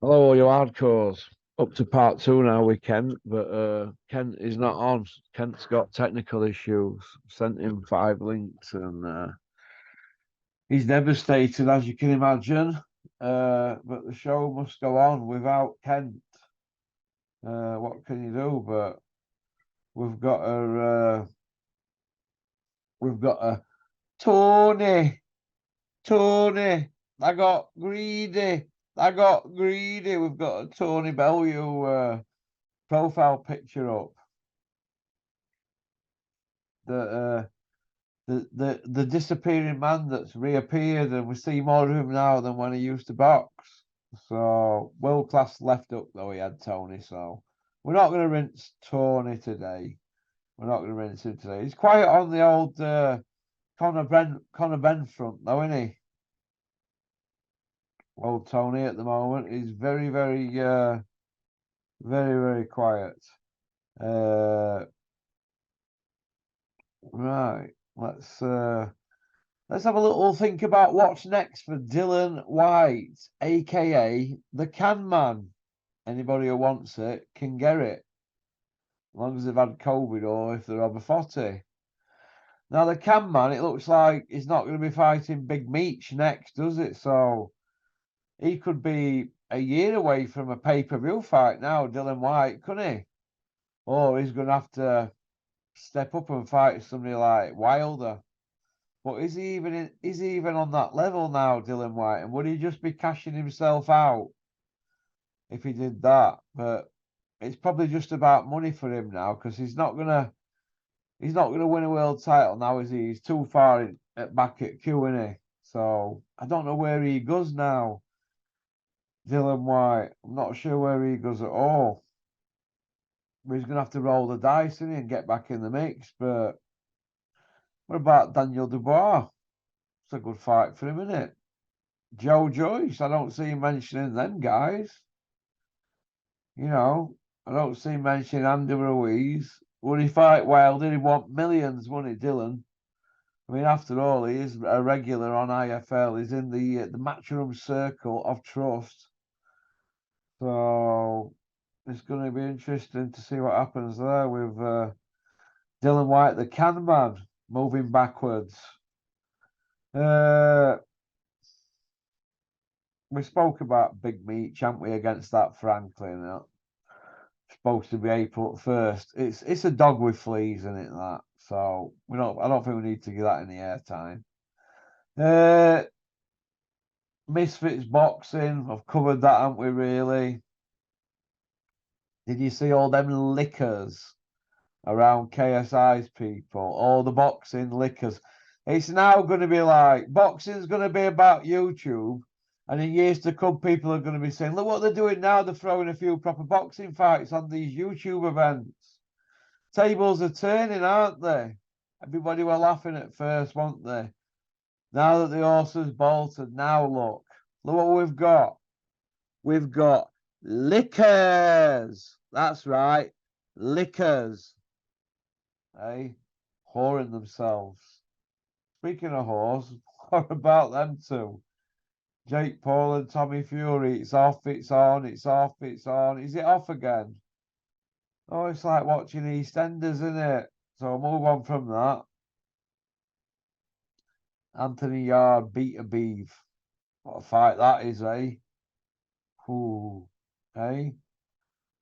Hello, all you hardcores. Up to part two now with Kent, but Kent is not on. Kent's got technical issues. Sent him 5 links and he's devastated, as you can imagine. But the show must go on without Kent. What can you do? But we've got a Tony. Tony. I got greedy. I got greedy. We've got a Tony Bellew profile picture up. The disappearing man that's reappeared, and we see more of him now than when he used to box. So world class left up though he had Tony. So we're not going to rinse Tony today. We're not going to rinse him today. He's quiet on the old Conor Benn front though, isn't he? Old Tony at the moment. He's very quiet. Right. Let's have a little think about what's next for Dillian Whyte, aka the Can Man. Anybody who wants it can get it, as long as they've had COVID or if they're over 40. Now the Can Man, it looks like he's not going to be fighting Big Meech next, does it? So he could be a year away from a pay-per-view fight now, Dillian Whyte, couldn't he? Or he's going to have to step up and fight somebody like Wilder. But is he even on that level now, Dillian Whyte? And would he just be cashing himself out if he did that? But it's probably just about money for him now, because he's not gonna win a world title now, is he? He's too far back at Q, isn't he? So I don't know where he goes now, Dillian Whyte. I'm not sure where he goes at all. But he's gonna have to roll the dice, isn't he, and get back in the mix. But what about Daniel Dubois? It's a good fight for him, isn't it? Joe Joyce, I don't see him mentioning them guys. You know, I don't see him mentioning Andy Ruiz. Would he fight Wilder? He'd want millions, wouldn't he, Dylan? I mean, after all, he is a regular on IFL. He's in the matchroom circle of trust. So it's going to be interesting to see what happens there with Dillian Whyte, the Can Man, moving backwards. We spoke about Big Meech, haven't we, against that Franklin? Supposed to be April 1st. It's a dog with fleas in it, that. So I don't think we need to give that any airtime. Misfits boxing, I've covered that, haven't we, really? Did you see all them liquors around KSI's people? All the boxing liquors. It's now going to be like, boxing's going to be about YouTube. And in years to come, people are going to be saying, look what they're doing now. They're throwing a few proper boxing fights on these YouTube events. Tables are turning, aren't they? Everybody were laughing at first, weren't they? Now that the horse has bolted, now look what we've got. We've got liquors. That's right, liquors. Hey, whoring themselves. Speaking of whores, what about them two? Jake Paul and Tommy Fury. It's off, it's on, it's off, it's on. Is it off again? Oh, it's like watching EastEnders, isn't it? So I'll move on from that. Anthony Yarde beat a beef. What a fight that is, eh? Ooh, eh?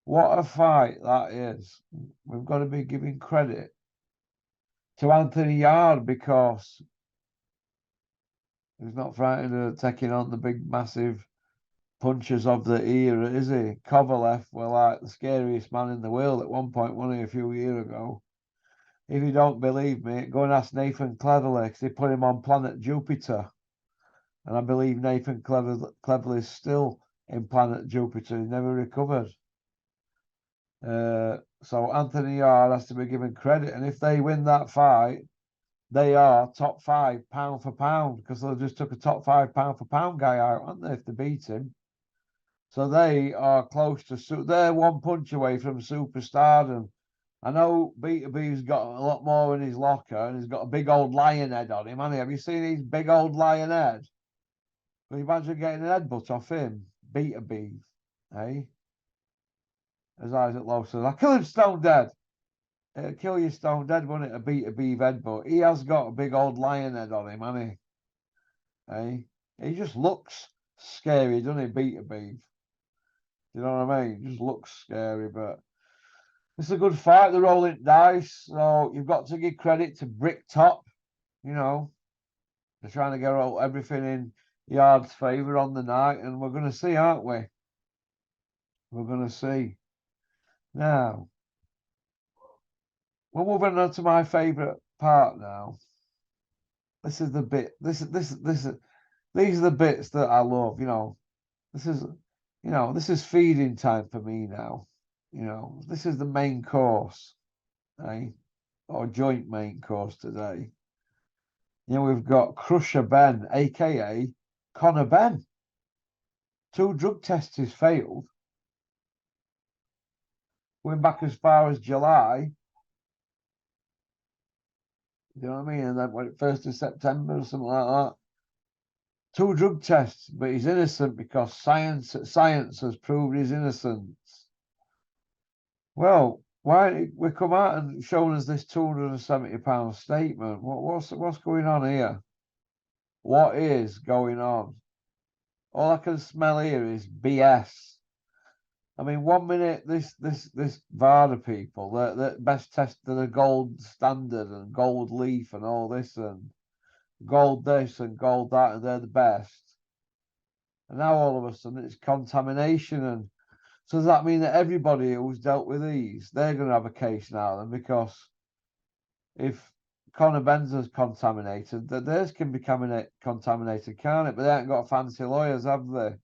What a fight that is. We've got to be giving credit to Anthony Yarde, because he's not frightened of taking on the big, massive punchers of the era, is he? Kovalev were like the scariest man in the world at one point, wasn't he, a few years ago? If you don't believe me, go and ask Nathan Cleverly, because they put him on planet Jupiter. And I believe Nathan Cleverly is still in planet Jupiter. He's never recovered. So Anthony Yarde has to be given credit. And if they win that fight, they are top 5 pound for pound, because they just took a top 5 pound for pound guy out, aren't they, if they beat him? So they are close to, they're one punch away from superstardom. I know B2B's got a lot more in his locker, and he's got a big old lion head on him, hasn't he? Have you seen his big old lion head? Can you imagine getting an headbutt off him? B2B. eh? As Isaac Lowe says, I kill him stone dead. It'll kill you stone dead, won't it? A beat a beef head, but he has got a big old lion head on him, hasn't he? Eh? He just looks scary, doesn't he? Beat a beef. You know what I mean? He just looks scary, but it's a good fight. They're rolling dice, so you've got to give credit to Bricktop. You know, they're trying to get everything in Yarde's favour on the night, and we're going to see, aren't we? We're going to see. Now, we're moving on to my favourite part now. This is the bit. These are the bits that I love. You know, this is feeding time for me now. You know, this is the main course, eh? Or joint main course today. You know, we've got Crusher Ben, aka Conor Benn. 2 drug tests has failed. Going back as far as July. You know what I mean? And then 1st of September or something like that. 2 drug tests, but he's innocent because science has proved his innocence. Well, why don't we come out and show us this £270 statement? What's going on here? What is going on? All I can smell here is BS. I mean, 1 minute this VADA people, the best test to the gold standard and gold leaf and all this and gold this and gold that, and they're the best. And now all of a sudden it's contamination. And so does that mean that everybody who's dealt with these, they're going to have a case now then? Because if Conor Benn's is contaminated, that theirs can be contaminated, can't it? But they haven't got fancy lawyers, have they?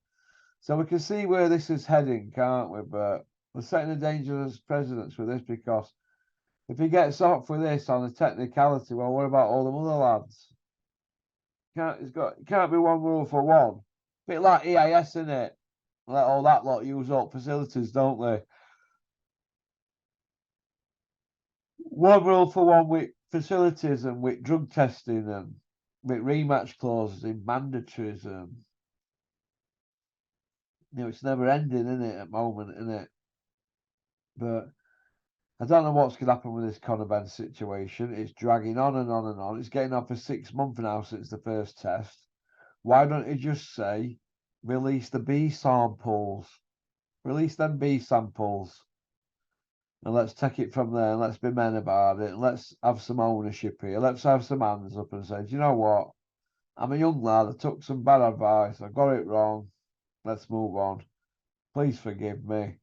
So we can see where this is heading, can't we? But we're setting a dangerous precedence with this, because if he gets off with this on a technicality, well, what about all the other lads? It can't be one rule for one. Bit like EIS, isn't it? Let all that lot use up facilities, don't they? One rule for one with facilities and with drug testing and with rematch clauses in mandatories, and it's never ending, isn't it? At the moment, isn't it? But I don't know what's going to happen with this Conor Benn situation. It's dragging on and on and on. It's getting on for 6 months now since the first test. Why don't you just say, release the B samples? Release them B samples. And let's take it from there, and let's be men about it. And let's have some ownership here. Let's have some hands up and say, do you know what? I'm a young lad. I took some bad advice. I got it wrong. Let's move on. Please forgive me.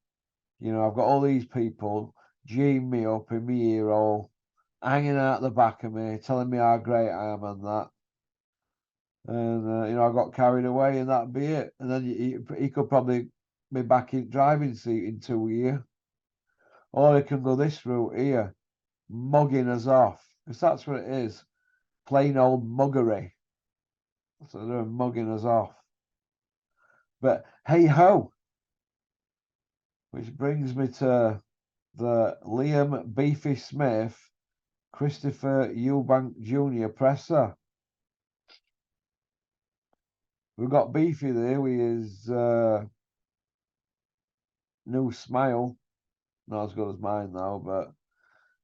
I've got all these people geeing me up in my ear hole, hanging out the back of me, telling me how great I am and that. And, I got carried away, and that'd be it. And then he could probably be back in driving seat in 2 years. Or he can go this route here, mugging us off. Because that's what it is. Plain old muggery. So they're mugging us off. But hey ho. Which brings me to the Liam Beefy Smith, Christopher Eubank Jr. presser. We've got Beefy there with his new smile. Not as good as mine though, but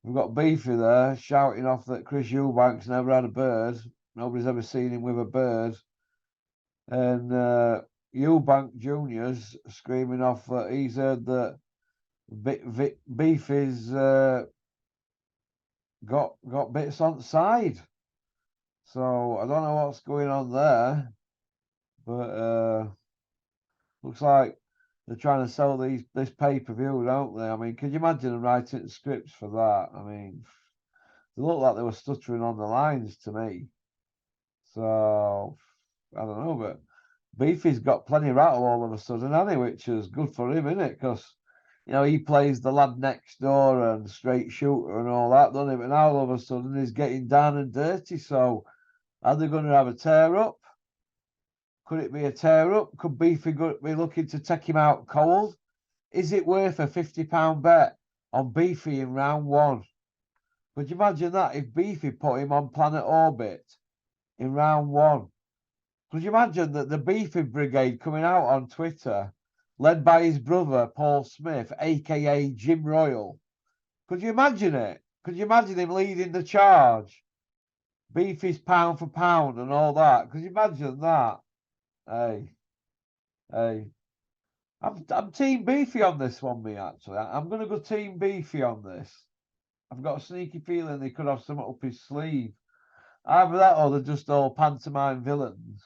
we've got Beefy there shouting off that Chris Eubank's never had a bird. Nobody's ever seen him with a bird. And Eubank Jr.'s screaming off that he's heard that Beefy's got bits on the side. So I don't know what's going on there, but looks like they're trying to sell this pay-per-view, don't they? I mean, can you imagine them writing scripts for that? I mean, they look like they were stuttering on the lines to me. So I don't know, but Beefy's got plenty of rattle all of a sudden, hasn't he? Which is good for him, isn't it? Because he plays the lad next door and straight shooter and all that, doesn't he? But now all of a sudden he's getting down and dirty. So are they going to have a tear up? Could it be a tear up? Could Beefy be looking to take him out cold? Is it worth a £50 bet on Beefy in round 1? Could you imagine that if Beefy put him on Planet Orbit in round 1? Could you imagine that the Beefy Brigade coming out on Twitter led by his brother, Paul Smith, a.k.a. Jim Royal. Could you imagine it? Could you imagine him leading the charge? Beefy's pound for pound and all that. Could you imagine that? Hey. I'm Team Beefy on this one, me, actually. I'm going to go Team Beefy on this. I've got a sneaky feeling they could have something up his sleeve. Either that or they're just all pantomime villains.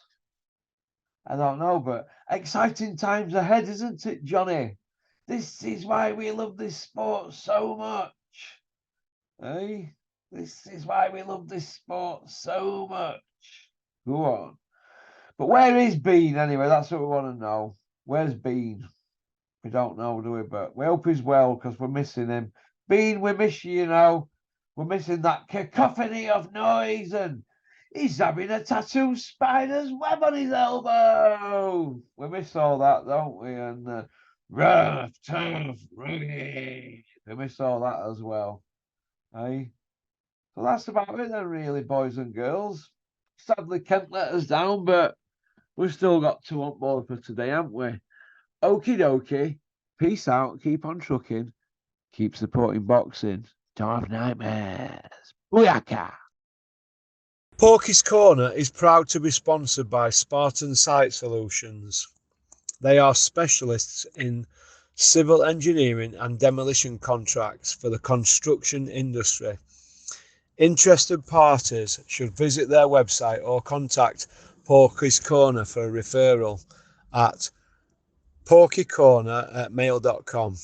I don't know, but exciting times ahead, isn't it, Johnny? This is why we love this sport so much. Eh? This is why we love this sport so much. Go on. But where is Bean anyway? That's what we want to know. Where's Bean? We don't know, do we? But we hope he's well because we're missing him. Bean, we miss you, you know. We're missing that cacophony of noise, and he's having a tattoo spider's web on his elbow. We miss all that, don't we? And rough, tough, rugged. We miss all that as well. Eh? So that's about it then, really, boys and girls. Sadly, Kent let us down, but we've still got two on board for today, haven't we? Okie dokie. Peace out. Keep on trucking. Keep supporting boxing. Don't have nightmares. Booyaka! Porky's Corner is proud to be sponsored by Spartan Site Solutions. They are specialists in civil engineering and demolition contracts for the construction industry. Interested parties should visit their website or contact Porky's Corner for a referral at porkycorner@mail.com.